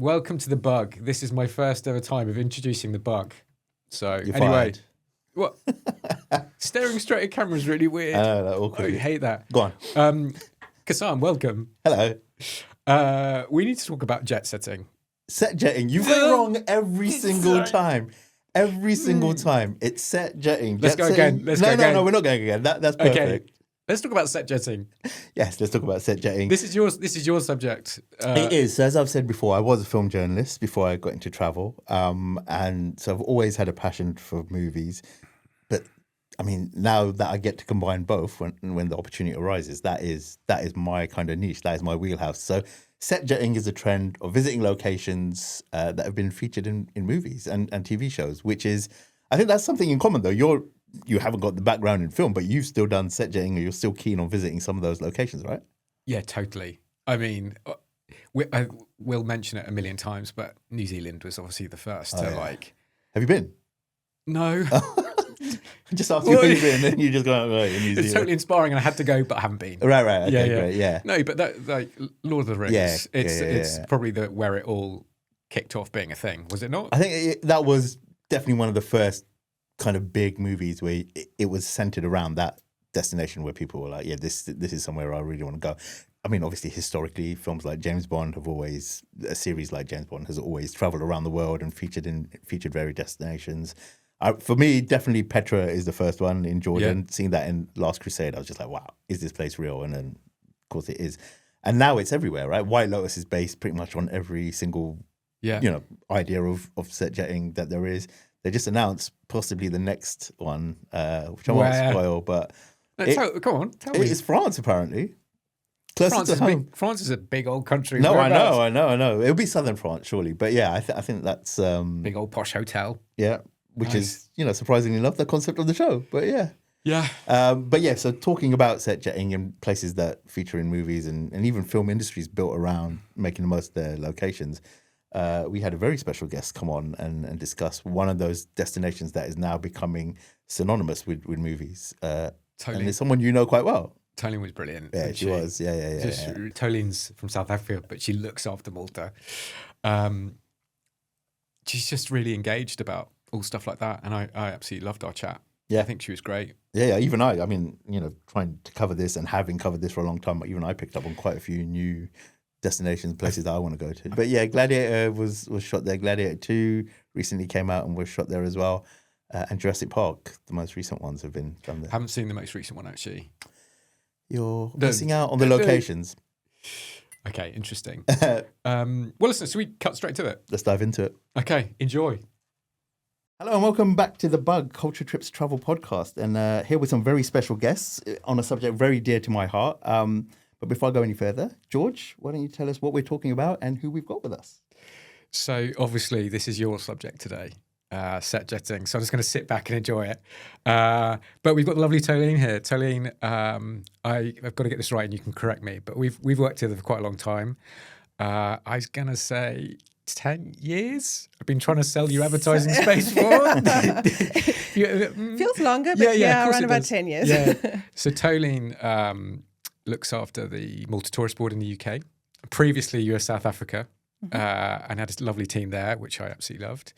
welcome to The Bug. This is my first ever time of introducing The Bug. So, You're anyway. fired. What? Staring straight at camera is really weird. Awkward. I hate that. Go on. Cassam, welcome. Hello. We need to talk about jet setting. Set jetting. You get it wrong every single time. Every single time. It's set jetting. Let's go again. No, we're not going again. That's perfect. Okay. Let's talk about set jetting. Yes, let's talk about set jetting. This is your subject. It is. So as I've said before, I was a film journalist before I got into travel. And so I've always had a passion for movies. But I mean, now that I get to combine both when the opportunity arises, that is my kind of niche. That is my wheelhouse. So set jetting is a trend of visiting locations that have been featured in movies and TV shows, which is, I think that's something in common though. You haven't got the background in film, but you've still done set jetting and you're still keen on visiting some of those locations, right? Yeah, totally. I mean, we'll mention it a million times, but New Zealand was obviously the first to like... Have you been? No. I just asked you where you've been and you just go, right, in New Zealand. It's totally inspiring and I had to go, but I haven't been. Right. Okay, great, yeah. No, but that, like, Lord of the Rings, it's probably where it all kicked off being a thing, was it not? I think that was definitely one of the first kind of big movies where it was centered around that destination where people were like, yeah, this is somewhere I really want to go. I mean, obviously, historically, films like James Bond a series like James Bond has always traveled around the world and featured various destinations. For me, definitely Petra is the first one in Jordan. Yeah. Seeing that in Last Crusade, I was just like, wow, is this place real? And then, of course, it is. And now it's everywhere, right? White Lotus is based pretty much on every single, idea of set jetting that there is. They just announced possibly the next one, which I won't spoil, but... Come on, tell me. It's France, apparently. France is a big old country. No, I know. It'll be southern France, surely. But yeah, I think that's... big old posh hotel. Yeah, which is, surprisingly enough, the concept of the show. But yeah. Yeah. But yeah, so talking about set jetting and places that feature in movies and even film industries built around making the most of their locations... we had a very special guest come on and discuss one of those destinations that is now becoming synonymous with movies. Tolene. And it's someone you know quite well. Tolene was brilliant. Yeah, she was. Yeah. Tolene's from South Africa, but she looks after Malta. She's just really engaged about all stuff like that. And I absolutely loved our chat. Yeah. I think she was great. Yeah, even I mean, trying to cover this and having covered this for a long time, even I picked up on quite a few new destinations, places that I want to go to. But yeah, Gladiator was shot there. Gladiator 2 recently came out and was shot there as well. And Jurassic Park, the most recent ones have been done there. Haven't seen the most recent one, actually. You're missing out on the locations. Okay, interesting. Well, listen, so we cut straight to it? Let's dive into it. Okay, enjoy. Hello and welcome back to The Bug, Culture Trips Travel Podcast. And here with some very special guests on a subject very dear to my heart. But before I go any further, George, why don't you tell us what we're talking about and who we've got with us? So obviously this is your subject today, set jetting. So I'm just going to sit back and enjoy it. But we've got the lovely Tolene here. Tolene, I've got to get this right and you can correct me, but we've worked together for quite a long time. I was going to say 10 years. I've been trying to sell you advertising space for. Feels longer, but around about 10 years. Yeah. So Tolene looks after the Malta Tourist Board in the UK. Previously, you were South Africa and had a lovely team there, which I absolutely loved.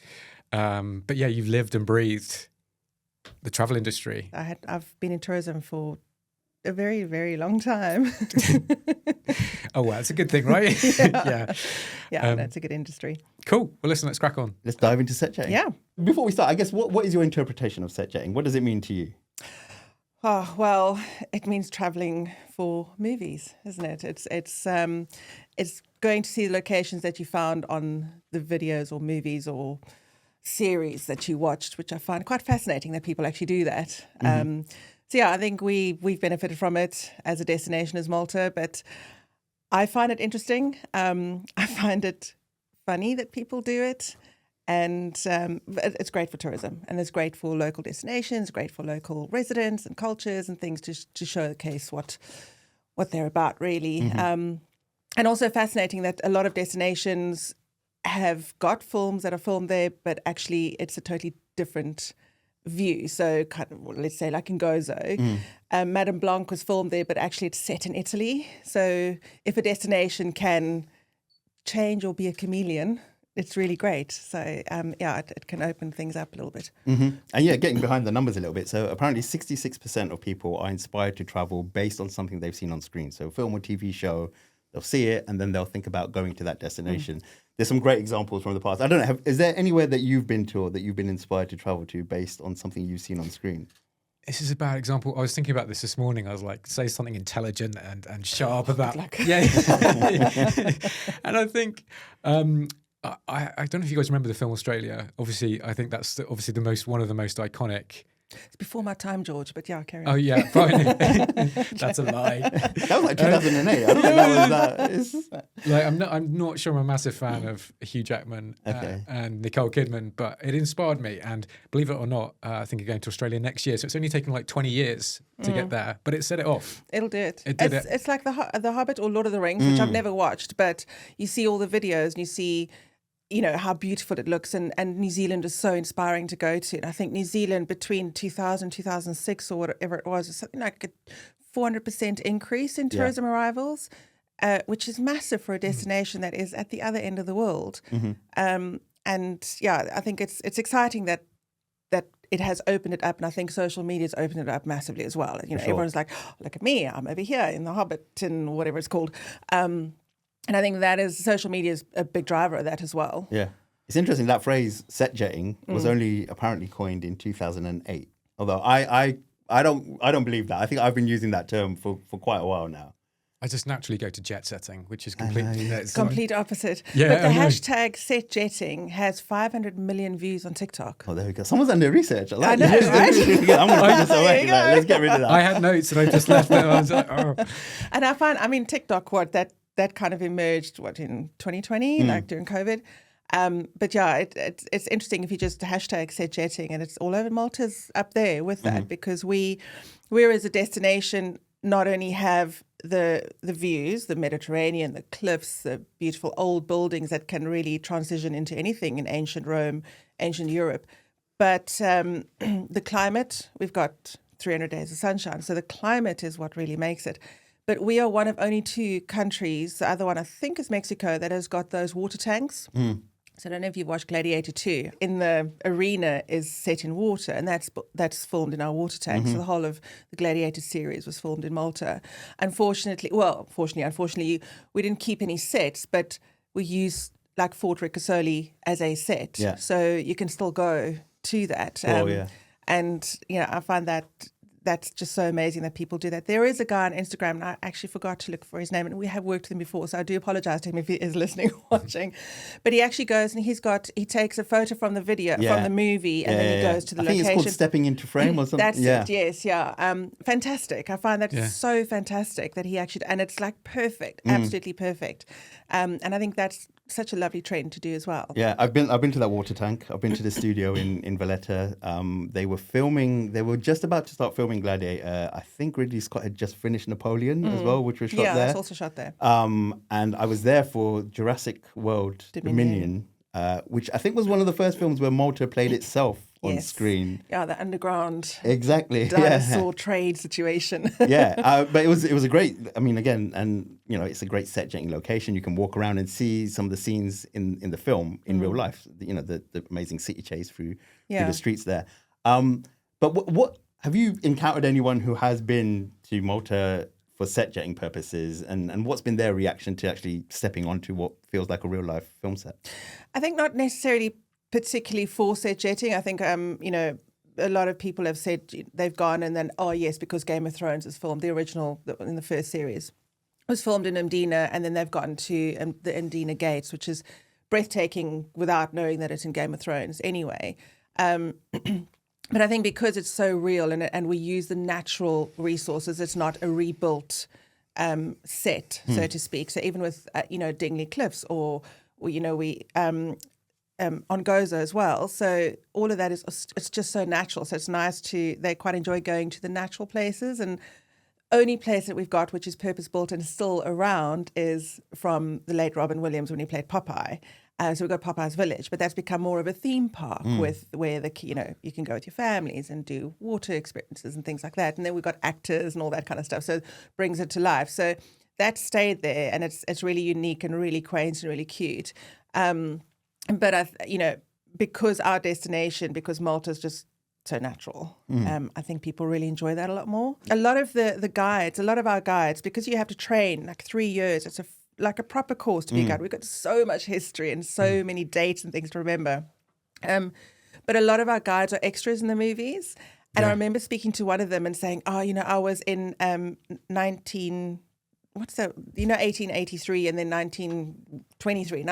But yeah, you've lived and breathed the travel industry. I've been in tourism for a very, very long time. Oh, well, that's a good thing, right? Yeah, that's a good industry. Cool. Well, listen, let's crack on. Let's dive into set jetting. Yeah. Before we start, I guess, what is your interpretation of set jetting? What does it mean to you? Oh, well, it means traveling for movies, isn't it? It's going to see the locations that you found on the videos or movies or series that you watched, which I find quite fascinating that people actually do that. So yeah, I think we've benefited from it as a destination as Malta, but I find it interesting. I find it funny that people do it. And it's great for tourism, and it's great for local destinations, great for local residents and cultures and things to showcase what they're about, really. And also fascinating that a lot of destinations have got films that are filmed there, but actually it's a totally different view. So let's say like in Gozo, Madame Blanc was filmed there, but actually it's set in Italy. So if a destination can change or be a chameleon, it's really great. So it can open things up a little bit. And getting behind the numbers a little bit. So apparently 66% of people are inspired to travel based on something they've seen on screen. So film or TV show, they'll see it and then they'll think about going to that destination. There's some great examples from the past. I don't know, is there anywhere that you've been to or that you've been inspired to travel to based on something you've seen on screen? This is a bad example. I was thinking about this morning. I was like, say something intelligent and sharp about. Yeah. And I think I don't know if you guys remember the film Australia. Obviously, I think that's obviously one of the most iconic. It's before my time, George, but yeah, carry on. Oh yeah, fine. That's a lie. That was like 2008. I don't think that was that. Like I'm not sure I'm a massive fan of Hugh Jackman and Nicole Kidman, but it inspired me. And believe it or not, I think I'm going to Australia next year. So it's only taken like 20 years to get there, but it set it off. It'll do it. It's It's like the Hobbit or Lord of the Rings, which I've never watched, but you see all the videos and you see, how beautiful it looks, and New Zealand is so inspiring to go to. And I think New Zealand between 2000 and 2006 or whatever it was something like a 400% increase in tourism arrivals, which is massive for a destination that is at the other end of the world. And I think it's exciting that it has opened it up, and I think social media has opened it up massively as well. Everyone's like, oh, look at me, I'm over here in the Hobbit and whatever it's called. And I think social media is a big driver of that as well. Yeah. It's interesting, that phrase, set jetting, was only apparently coined in 2008. Although I don't believe that. I think I've been using that term for quite a while now. I just naturally go to jet setting, which is completely complete opposite. Yeah, but the hashtag set jetting has 500 million views on TikTok. Oh, there we go. Someone's done their research. I like know, it. right? I'm going to put this away. Let's get rid of that. I had notes and I just left them. I was like, oh. And I find, TikTok, that kind of emerged, in 2020, like during COVID. But yeah, it's interesting if you just hashtag set jetting, and it's all over. Malta's up there with that because we're as a destination not only have the views, the Mediterranean, the cliffs, the beautiful old buildings that can really transition into anything in ancient Rome, ancient Europe, but the climate, we've got 300 days of sunshine. So the climate is what really makes it. But we are one of only 2 countries, the other one I think is Mexico, that has got those water tanks. So I don't know if you've watched Gladiator 2. In the arena is set in water, and that's filmed in our water tank. So the whole of the Gladiator series was filmed in Malta. Unfortunately, we didn't keep any sets, but we used like Fort Ricasoli as a set. Yeah. So you can still go to that. And, I find that's just so amazing that people do that. There is a guy on Instagram, and I actually forgot to look for his name, and we have worked with him before, so I do apologize to him if he is listening or watching. But he actually goes and he takes a photo from the video, from the movie, and then he goes to the location. I think it's called stepping into frame or something. That's it, yes, yeah. Fantastic. I find that so fantastic that he actually, and it's like perfect, absolutely perfect. And I think that's such a lovely trend to do as well. Yeah, I've been to that water tank. I've been to the studio in Valletta. They were just about to start filming Gladiator. I think Ridley Scott had just finished Napoleon as well, which was shot there. Yeah, it's also shot there. And I was there for Jurassic World Dominion, which I think was one of the first films where Malta played itself on screen. Yeah, the underground dinosaur trade situation. But it was a great, again, and it's a great set jetting location. You can walk around and see some of the scenes in the film in real life. The amazing city chase through the streets there. But what have you encountered anyone who has been to Malta for set jetting purposes, and what's been their reaction to actually stepping onto what feels like a real life film set? I think not necessarily particularly for set jetting. I think, a lot of people have said they've gone and then, oh yes, because Game of Thrones is filmed, the original in the first series was filmed in Mdina, and then they've gotten to the Mdina Gates, which is breathtaking without knowing that it's in Game of Thrones anyway. But I think because it's so real and we use the natural resources, it's not a rebuilt set, so to speak. So even with, Dingley Cliffs or on Gozo as well. So all of that it's just so natural. So it's nice they quite enjoy going to the natural places. And only place that we've got, which is purpose-built and still around, is from the late Robin Williams when he played Popeye. So we've got Popeye's Village, but that's become more of a theme park with where you can go with your families and do water experiences and things like that. And then we've got actors and all that kind of stuff. So it brings it to life. So that stayed there, and it's really unique and really quaint and really cute. But because our destination, because Malta's just so natural, I think people really enjoy that a lot more. A lot of the guides, a lot of our guides, because you have to train like 3 years, it's like a proper course to be a guide. We've got so much history and so many dates and things to remember. But a lot of our guides are extras in the movies. And I remember speaking to one of them and saying, I was in 1883 and then 1923. And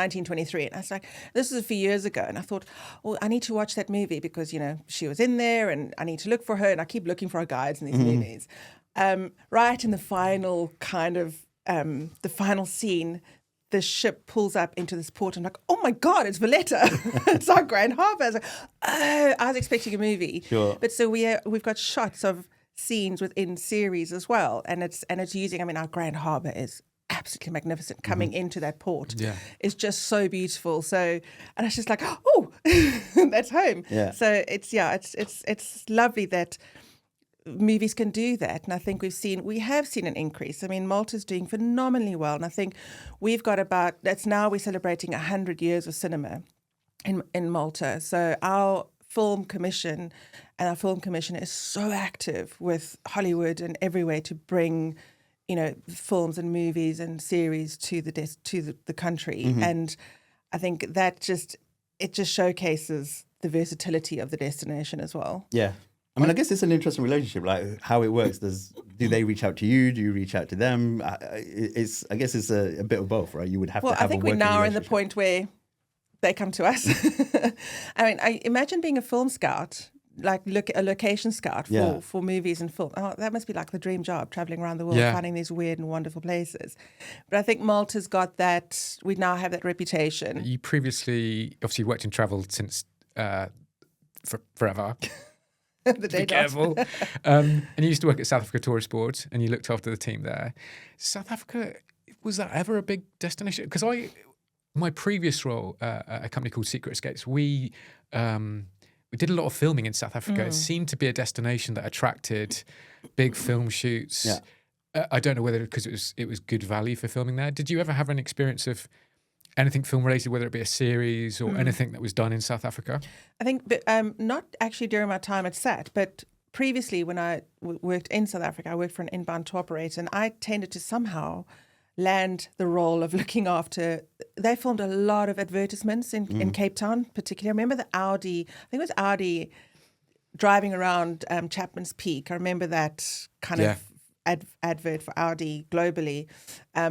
I was like, this is a few years ago. And I thought, well, I need to watch that movie because, she was in there and I need to look for her. And I keep looking for our guides in these movies. Right in the final the final scene, the ship pulls up into this port. I'm like, oh my God, it's Valletta. It's our Grand Harbour. I was like, I was expecting a movie. Sure. But so we've got shots of scenes within series as well. And it's using, our Grand Harbour is absolutely magnificent. Coming into that port is just so beautiful. So, and it's just like, oh, that's home. Yeah. So it's lovely that movies can do that, and I think we have seen an increase. Malta's doing phenomenally well, and I think we've got we're celebrating 100 years of cinema in Malta. So our film commission is so active with Hollywood and everywhere to bring, films and movies and series to the country, and I think that just showcases the versatility of the destination as well. Yeah. I guess it's an interesting relationship, like how it works. Do they reach out to you? Do you reach out to them? I guess it's a bit of both, right? You would have to have I think a we working now are in the relationship. point where they come to us. I imagine being a film scout, like a location scout for movies and film. Oh, that must be like the dream job, traveling around the world, finding these weird and wonderful places. But I think Malta's got that. We now have that reputation. You previously obviously worked in travel since forever. The day Be careful. And you used to work at South Africa Tourist Board, and you looked after the team there. South Africa, was that ever a big destination? Because my previous role at a company called Secret Escapes, we did a lot of filming in South Africa. It seemed to be a destination that attracted big film shoots. Yeah. I don't know whether because it was good value for filming there. Did you ever have an experience of anything film related, whether it be a series or anything that was done in South Africa? I think, not actually during my time at SAT, but previously when I worked in South Africa, I worked for an inbound tour operator, and I tended to somehow land the role of looking after. They filmed a lot of advertisements in Cape Town, particularly. I remember the Audi, I think it was Audi driving around Chapman's Peak. I remember that kind of advert for Audi globally. I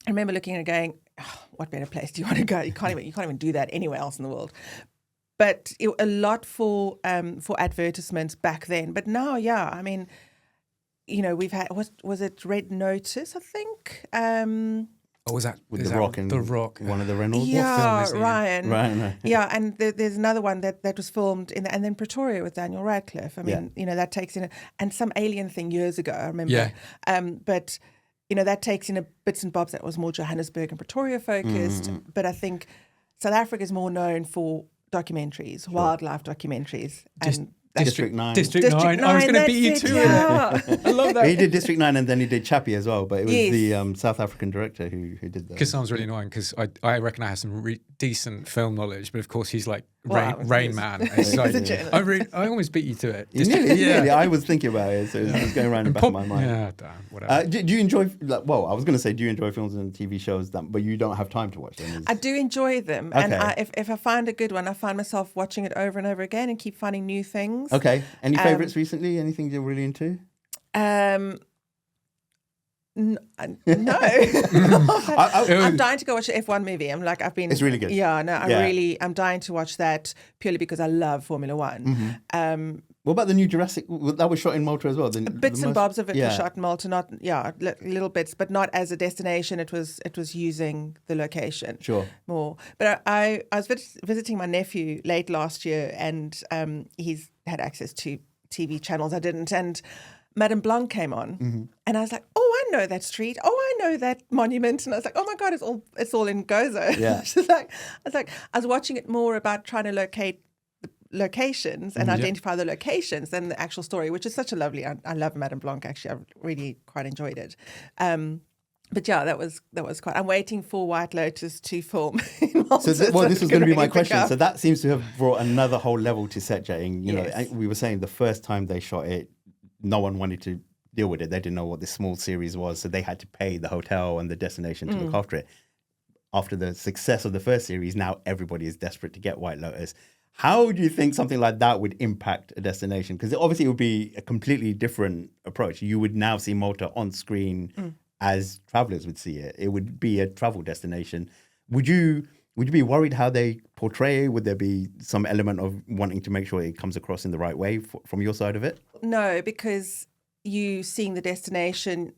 remember looking and going, what better place do you want to go? You can't even do that anywhere else in the world. But a lot for advertisements back then. But now, we've had was it Red Notice? I think. Or was that With is The that Rock and The Rock? one of the Reynolds? Yeah, is it? Ryan. Right. Yeah, and there's another one that was filmed and then Pretoria with Daniel Radcliffe. That takes in and some alien thing years ago. I remember. Yeah. But. That takes in a bits and bobs that was more Johannesburg and Pretoria focused. But I think South Africa is more known for documentaries, wildlife documentaries. And District 9. District 9. I was going to beat you to it. I love that. He did District 9 and then he did Chappie as well, but it was the South African director who did that. Cassam's really annoying because I reckon I have some decent film knowledge, but of course he's like Wow, Rain Man. It's like, I almost beat you to it. Nearly, I was thinking about it, so it was going around in the back of my mind. Yeah, damn, whatever. Do you enjoy, I was going to say, do you enjoy films and TV shows, but you don't have time to watch them? I do enjoy them. Okay. And if I find a good one, I find myself watching it over and over again and keep finding new things. Okay. Any favourites recently? Anything you're really into? No. I'm dying to go watch the F1 movie. It's really good. Yeah, no, I'm dying to watch that purely because I love Formula One. What about the new Jurassic? That was shot in Malta as well. Bits and bobs of it were shot in Malta, little bits, but not as a destination. It was using the location more. But I was visiting my nephew late last year, and he's had access to TV channels I didn't, and Madame Blanc came on, and I was like, "Oh, I know that street. Oh, I know that monument." And I was like, "Oh my God, it's all in Gozo." Yeah. I was watching it more about trying to locate the locations and identify the locations than the actual story, which is such a lovely. I love Madame Blanc. Actually, I really quite enjoyed it. But yeah, that was quite. I'm waiting for White Lotus to film in Malta. This was going to be my really pick question. up. So that seems to have brought another whole level to set jetting. You Yes. know, we were saying the first time they shot it, no one wanted to deal with it. They didn't know what this small series was, so they had to pay the hotel and the destination to look after it. After the success of the first series, now everybody is desperate to get White Lotus. How do you think something like that would impact a destination? Because obviously it would be a completely different approach. You would now see Malta on screen as travelers would see it. It would be a travel destination. Would you be worried how they portray it? Would there be some element of wanting to make sure it comes across in the right way from your side of it? No, because you seeing the destination,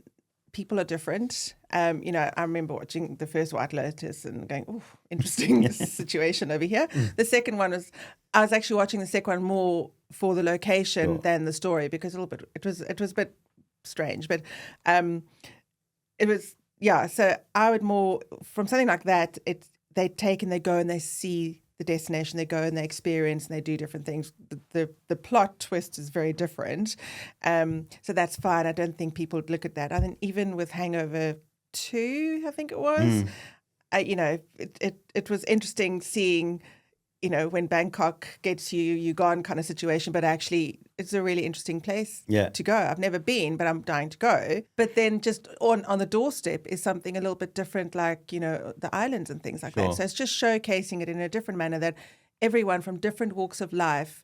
people are different. You know, I remember watching the first White Lotus and going, "Oh, interesting situation over here." The second one I was actually watching the second one more for the location than the story, because it was a bit strange, but it was, yeah. So I would more, from something like that, they take and they go and they see the destination, they go and they experience and they do different things. The plot twist is very different. So that's fine. I don't think people would look at that. I think even with Hangover 2, I think it was, you know, it was interesting seeing, you know, when Bangkok gets you gone kind of situation, but actually it's a really interesting place to go. I've never been, but I'm dying to go. But then just on the doorstep is something a little bit different, like, you know, the islands and things like that. So it's just showcasing it in a different manner, that everyone from different walks of life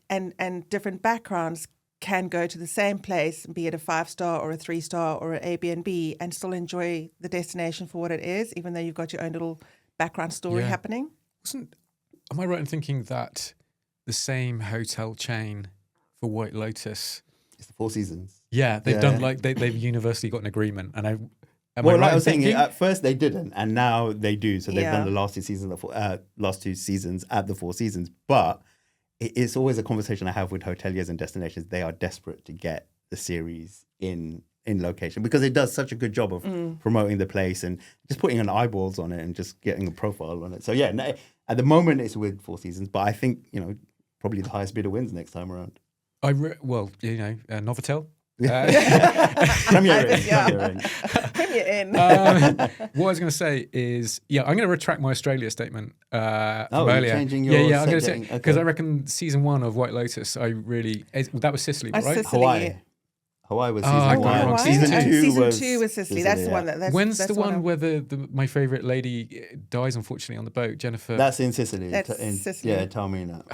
and different backgrounds can go to the same place, be it a 5-star or a 3-star or an Airbnb, and still enjoy the destination for what it is, even though you've got your own little background story happening. Am I right in thinking that the same hotel chain for White Lotus? It's the Four Seasons. Yeah, they've done they've universally got an agreement, and I was saying, at first they didn't, and now they do. So they've done the last two seasons at the Four Seasons. But it's always a conversation I have with hoteliers and destinations. They are desperate to get the series in location because it does such a good job of promoting the place and just putting an eyeballs on it and just getting a profile on it. So yeah, at the moment it's with Four Seasons, but I think, you know, probably the highest bidder wins next time around. Novotel. Premier Inn. What I was going to say is, I'm going to retract my Australia statement from earlier. Changing your I'm going to say, because I reckon season 1 of White Lotus, that was Sicily, right? Sicily. Hawaii was I season got it 1. wrong. Season two was Sicily. That's the one. When's the one where my favourite lady dies, unfortunately, on the boat? Jennifer. That's in Sicily. That's Sicily. Yeah, Taormina.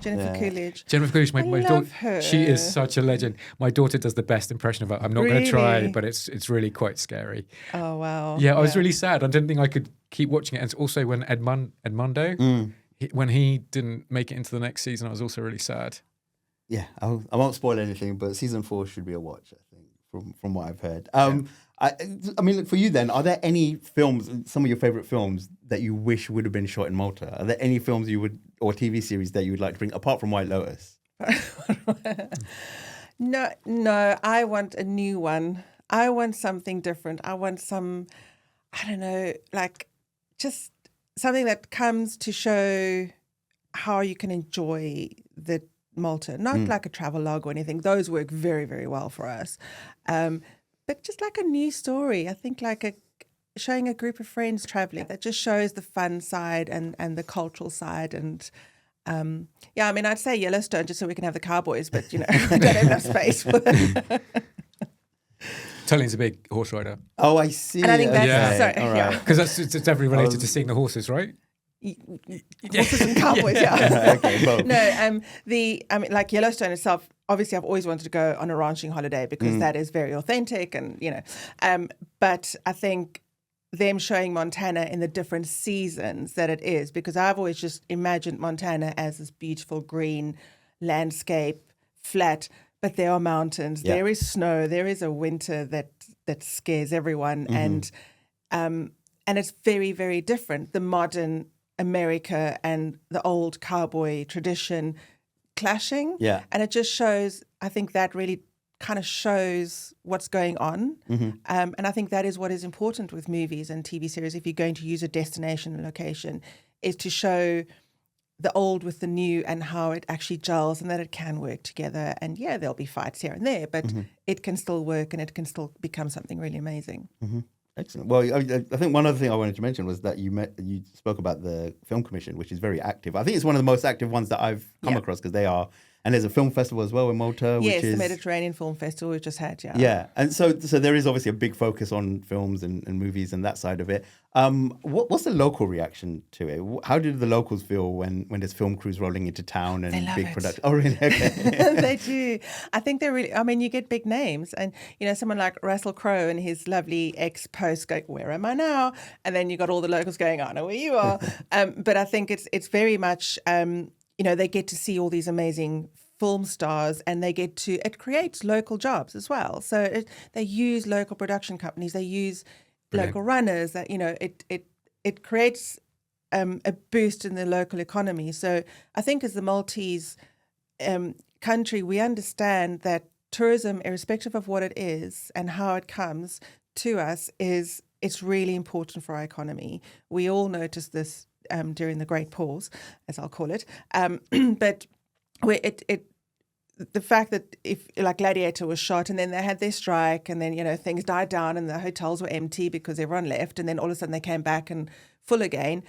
Jennifer Coolidge. Jennifer Coolidge, my love daughter. her. She is such a legend. My daughter does the best impression of her. I'm not going to try, but it's really quite scary. Oh wow. Yeah, I was really sad. I didn't think I could keep watching it. And also when Edmundo, when he didn't make it into the next season, I was also really sad. Yeah, I won't spoil anything, but season 4 should be a watch, I think, from what I've heard. I mean, look, for you then, are there any films, some of your favorite films, that you wish would have been shot in Malta? Are there any films or TV series that you would like to bring, apart from White Lotus? No, I want a new one. I want something different. I want some, I don't know, like just something that comes to show how you can enjoy the Malta, not like a travel log or anything. Those work very, very well for us. But just like a new story. I think like showing a group of friends traveling, that just shows the fun side and the cultural side. And I mean, I'd say Yellowstone just so we can have the cowboys, but you know, we don't have enough space for them. Tolene's a big horse rider. Oh, I see. And I think that's because it's definitely related to seeing the horses, right? Horses and cowboys, yeah. Okay, both. No, I mean, like Yellowstone itself, obviously I've always wanted to go on a ranching holiday because that is very authentic and, you know, but I think them showing Montana in the different seasons that it is, because I've always just imagined Montana as this beautiful green landscape, flat, but there are mountains, there is snow, there is a winter that scares everyone, and it's very, very different. The modern America and the old cowboy tradition clashing. Yeah. And it just shows, I think that really kind of shows what's going on. And I think that is what is important with movies and TV series, if you're going to use a destination and location, is to show the old with the new and how it actually gels and that it can work together. And there'll be fights here and there, but it can still work and it can still become something really amazing. Excellent. Well, I think one other thing I wanted to mention was that you spoke about the Film Commission, which is very active. I think it's one of the most active ones that I've come across because they are. And there's a film festival as well in Malta. Yes, which is, the Mediterranean Film Festival we've just had, yeah. Yeah, and so there is obviously a big focus on films and movies and that side of it. What's the local reaction to it? How do the locals feel when there's film crews rolling into town and big production? Oh, really? Okay. They do. I think they're really, I mean, you get big names and, you know, someone like Russell Crowe and his lovely ex-post going, where am I now? And then you got all the locals going, I know where you are. But I think it's very much, you know, they get to see all these amazing film stars and they get to, it creates local jobs as well. So they use local production companies, they use local runners, that, you know, it creates a boost in the local economy. So I think as the Maltese country, we understand that tourism, irrespective of what it is and how it comes to us, it's really important for our economy. We all noticed this during the Great Pause, as I'll call it. But the fact that if like Gladiator was shot and then they had their strike and then, you know, things died down and the hotels were empty because everyone left and then all of a sudden they came back and full again.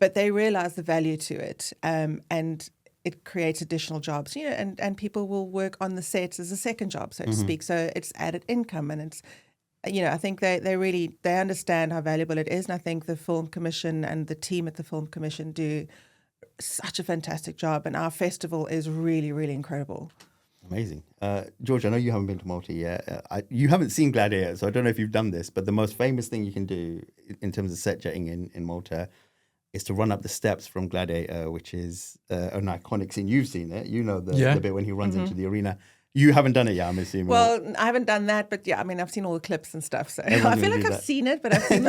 But they realized the value to it and it creates additional jobs, you know, and people will work on the sets as a second job, so to speak. So it's added income and it's, you know, I think they understand how valuable it is. And I think the Film Commission and the team at the Film Commission do such a fantastic job. And our festival is really, really incredible. Amazing. George, I know you haven't been to Malta yet. You haven't seen Gladiator, so I don't know if you've done this, but the most famous thing you can do in terms of set jetting in Malta is to run up the steps from Gladiator, which is an iconic scene. You've seen it. You know the bit when he runs into the arena. You haven't done it yet, I'm assuming. Well, I haven't done that, but yeah, I mean, I've seen all the clips and stuff. So I feel like I've seen it, but I've seen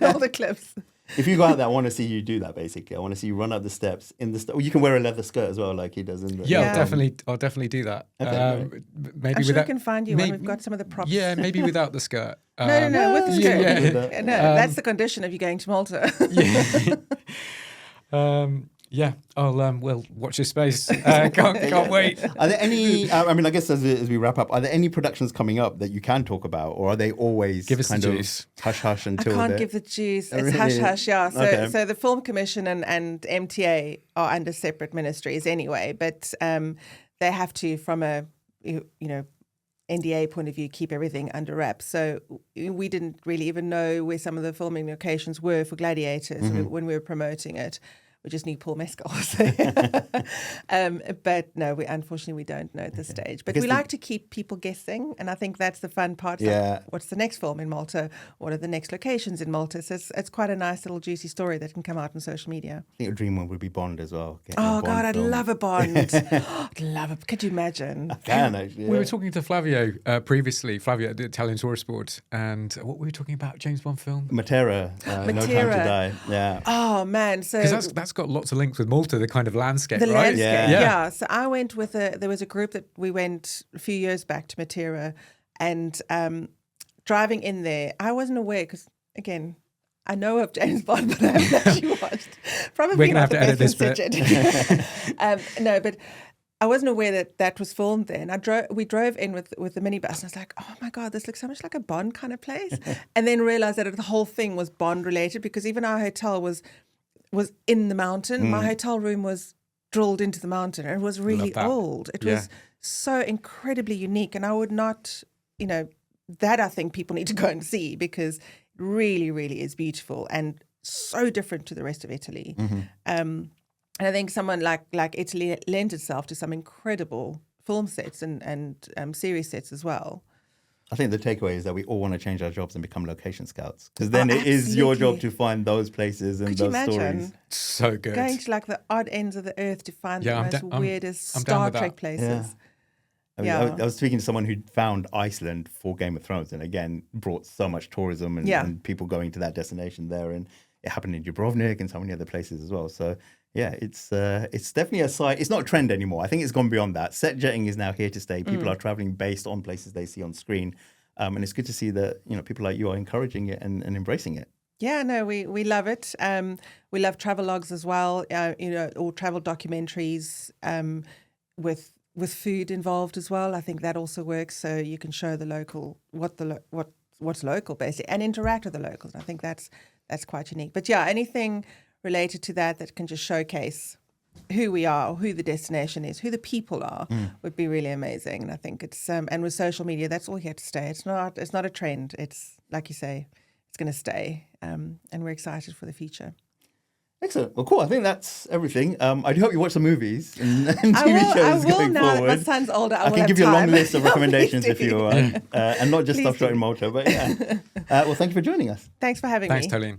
all the clips. If you go out there, I want to see you do that, basically. I want to see you run up the steps in the... You can wear a leather skirt as well, like he does in the... Yeah, I'll definitely do that. Okay, maybe I'm sure we can find you when we've got some of the props. Yeah, maybe without the skirt. No, with the skirt. Yeah. No, that's the condition of you going to Malta. Yeah, I'll we'll watch this space. Can't wait. Are there any? I mean, I guess as we wrap up, are there any productions coming up that you can talk about, or are they always give us kind the of juice? Hush hush until? I can't give the juice. It's really? hush hush. Yeah. Okay. So the Film Commission and MTA are under separate ministries anyway, but they have to, from a NDA point of view, keep everything under wraps. So we didn't really even know where some of the filming locations were for Gladiators when we were promoting it. We just need Paul Mescal. But no, unfortunately we don't know at this stage. But we like to keep people guessing, and I think that's the fun part. Yeah. Like, what's the next film in Malta? What are the next locations in Malta? So it's quite a nice little juicy story that can come out on social media. I think your dream one would be Bond as well. Oh God, I'd love a Bond. I'd love it. Could you imagine? I can actually. Yeah. We were talking to Flavio previously, Flavio at the Italian Tourist Board, and what were we talking about? James Bond film? Matera, No Time to Die. Yeah. Oh man, so because that's got lots of links with Malta, the kind of landscape, the right? landscape, Yeah. yeah. So I went with there was a group that we went a few years back to Matera, and driving in there, I wasn't aware because again, I know of James Bond, but I haven't actually watched. Probably We're gonna not have to the edit best this bit. No, but I wasn't aware that was filmed there. And we drove in with the minibus, and I was like, oh my God, this looks so much like a Bond kind of place. And then realized that the whole thing was Bond related because even our hotel was in the mountain. My hotel room was drilled into the mountain, and it was really old. It was so incredibly unique, and I would not, that I think people need to go and see because it really, really is beautiful and so different to the rest of Italy. And I think someone like Italy lends itself to some incredible film sets and series sets as well. I think the takeaway is that we all want to change our jobs and become location scouts because then it is your job to find those places and those stories. So good. Going to like the odd ends of the earth to find the most weirdest I'm Star Trek places. Yeah. I was speaking to someone who found Iceland for Game of Thrones and again brought so much tourism and people going to that destination there, and it happened in Dubrovnik and so many other places as well. So yeah, it's definitely a site. It's not a trend anymore. I think it's gone beyond that. Set jetting is now here to stay. People are traveling based on places they see on screen, and it's good to see that people like you are encouraging it and embracing it. Yeah, no, we love it. We love travelogues as well. Or travel documentaries with food involved as well. I think that also works. So you can show the local what what's local, basically, and interact with the locals. I think that's quite unique. But yeah, anything related to that can just showcase who we are, who the destination is, who the people are, would be really amazing. And I think it's and with social media, that's all here to stay. It's not a trend. It's like you say, it's going to stay. And we're excited for the future. Excellent. Well, cool. I think that's everything. I do hope you watch the movies and TV shows going now forward. that my son's older. I will can have give you a long time. list of recommendations if you do. want, and not just Please stuff shot do. in Malta. But yeah. Well, thank you for joining us. Thanks for having Thanks, me. Tolene.